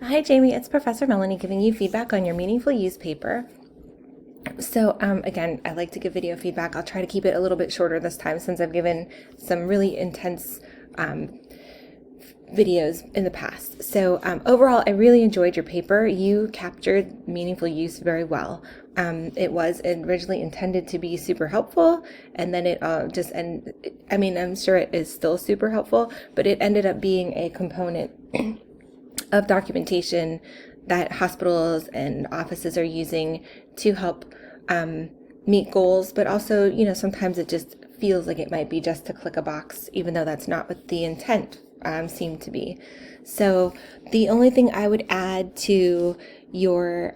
Hi Jamie, it's Professor Melanie giving you feedback on your meaningful use paper. So again, I like to give video feedback. I'll try to keep it a little bit shorter this time since I've given some really intense videos in the past. So overall, I really enjoyed your paper. You captured meaningful use very well. It was originally intended to be super helpful, and then it I mean, I'm sure it is still super helpful, but it ended up being a component of documentation that hospitals and offices are using to help meet goals, but also, sometimes it just feels like it might be just to click a box, even though that's not what the intent seemed to be. So the only thing I would add to your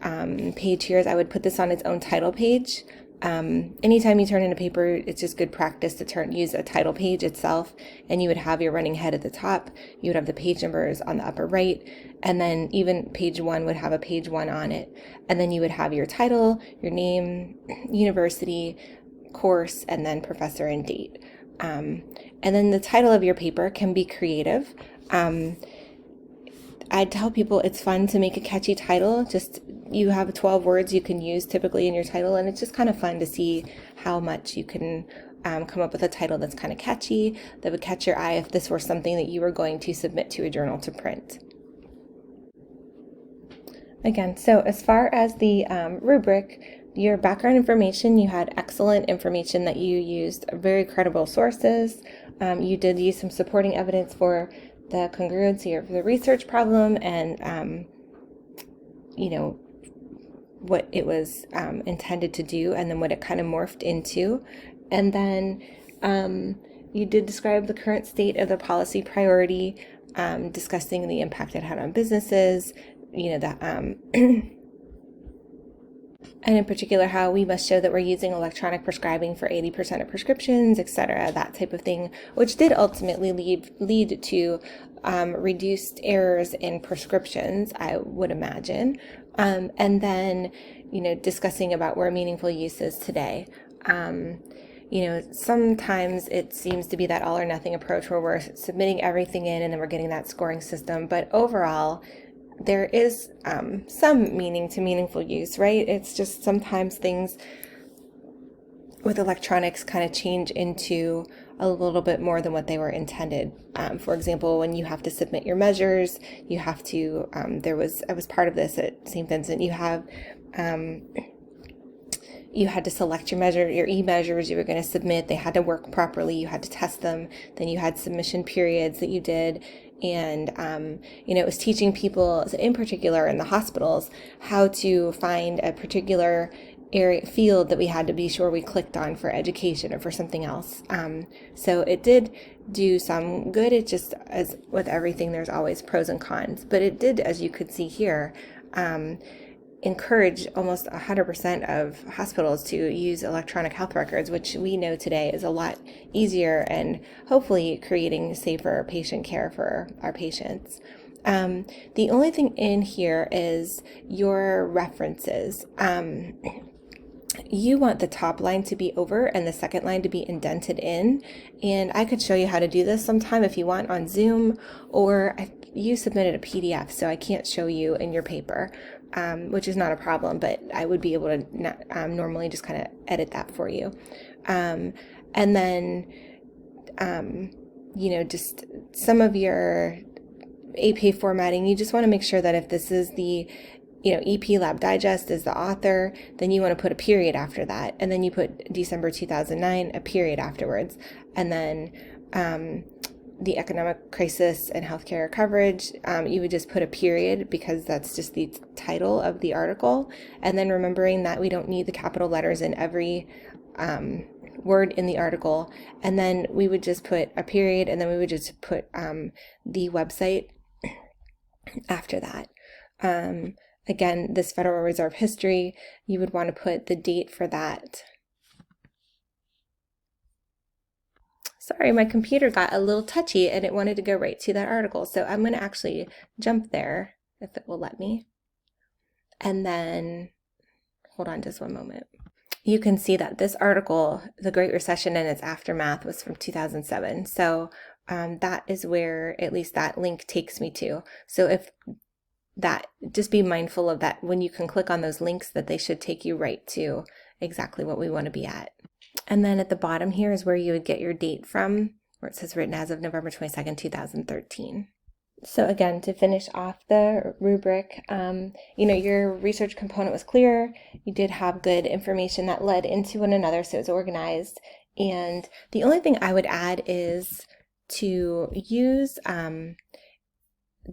page here is I would put this on its own title page. Anytime you turn in a paper, it's just good practice to use a title page itself, and you would have your running head at the top, you would have the page numbers on the upper right, and then even page 1 would have a page 1 on it, and then you would have your title, your name, university, course, and then professor and date. And then the title of your paper can be creative. I tell people it's fun to make a catchy title. Just you have 12 words you can use typically in your title, and it's just kind of fun to see how much you can come up with a title that's kind of catchy, that would catch your eye if this were something that you were going to submit to a journal to print. Again, so as far as the rubric, your background information, you had excellent information that you used, very credible sources. You did use some supporting evidence for the congruency of the research problem and, what it was intended to do, and then what it kind of morphed into. And then you did describe the current state of the policy priority, discussing the impact it had on businesses, and in particular how we must show that we're using electronic prescribing for 80% of prescriptions, etc., that type of thing, which did ultimately lead to reduced errors in prescriptions, I would imagine. And then, discussing about where meaningful use is today. Sometimes it seems to be that all or nothing approach where we're submitting everything in and then we're getting that scoring system. But overall, there is some meaning to meaningful use, right? It's just sometimes things with electronics kind of change into a little bit more than what they were intended. For example, when you have to submit your measures, you have to, I was part of this at St. Vincent, you had to select your e-measures you were going to submit. They had to work properly. You had to test them. Then you had submission periods that you did. And, it was teaching people, in particular in the hospitals, how to find a particular field that we had to be sure we clicked on for education or for something else. So it did do some good. It just, as with everything, there's always pros and cons. But it did, as you could see here, encourage almost 100% of hospitals to use electronic health records, which we know today is a lot easier and hopefully creating safer patient care for our patients. The only thing in here is your references. You want the top line to be over and the second line to be indented in, and I could show you how to do this sometime if you want on Zoom, or you submitted a PDF, so I can't show you in your paper, which is not a problem, but I would be able to normally just kind of edit that for you. And then, just some of your AP formatting, you just want to make sure that if this is the EP Lab Digest is the author, then you want to put a period after that. And then you put December 2009, a period afterwards. And then the economic crisis and healthcare coverage, you would just put a period because that's just the title of the article. And then remembering that we don't need the capital letters in every word in the article. And then we would just put a period, and then we would just put the website after that. Again, this Federal Reserve history, you would want to put the date for that. Sorry, my computer got a little touchy and it wanted to go right to that article. So I'm going to actually jump there if it will let me. And then, hold on just one moment. You can see that this article, The Great Recession and Its Aftermath, was from 2007. So that is where at least that link takes me to. So if that just be mindful of that when you can click on those links, that they should take you right to exactly what we want to be at. And then at the bottom here is where you would get your date from, where it says written as of November 22nd, 2013. So again, to finish off the rubric, your research component was clear. You did have good information that led into one another, so it's organized. And the only thing I would add is to use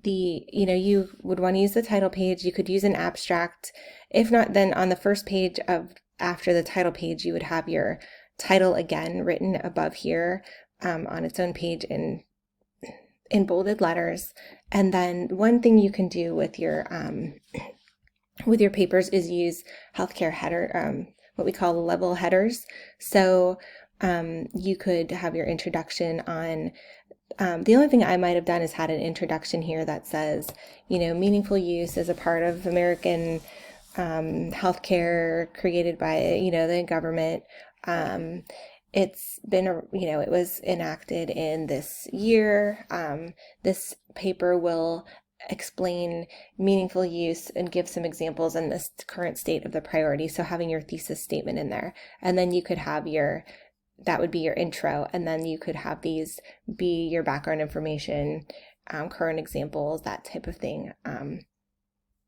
you would want to use the title page. You could use an abstract. If not, then on the first page after the title page, you would have your title again written above here on its own page in bolded letters. And then one thing you can do with your papers is use healthcare header, what we call level headers. So you could have your introduction on, the only thing I might have done is had an introduction here that says, meaningful use is a part of American healthcare created by, the government. It's been, it was enacted in this year. This paper will explain meaningful use and give some examples in this current state of the priority. So having your thesis statement in there, and then you could have that would be your intro, and then you could have these be your background information, current examples, that type of thing.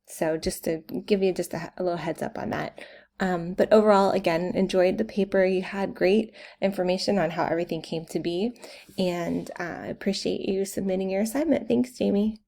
So just to give you just a little heads up on that. But overall, again, enjoyed the paper. You had great information on how everything came to be, and I appreciate you submitting your assignment. Thanks, Jamie.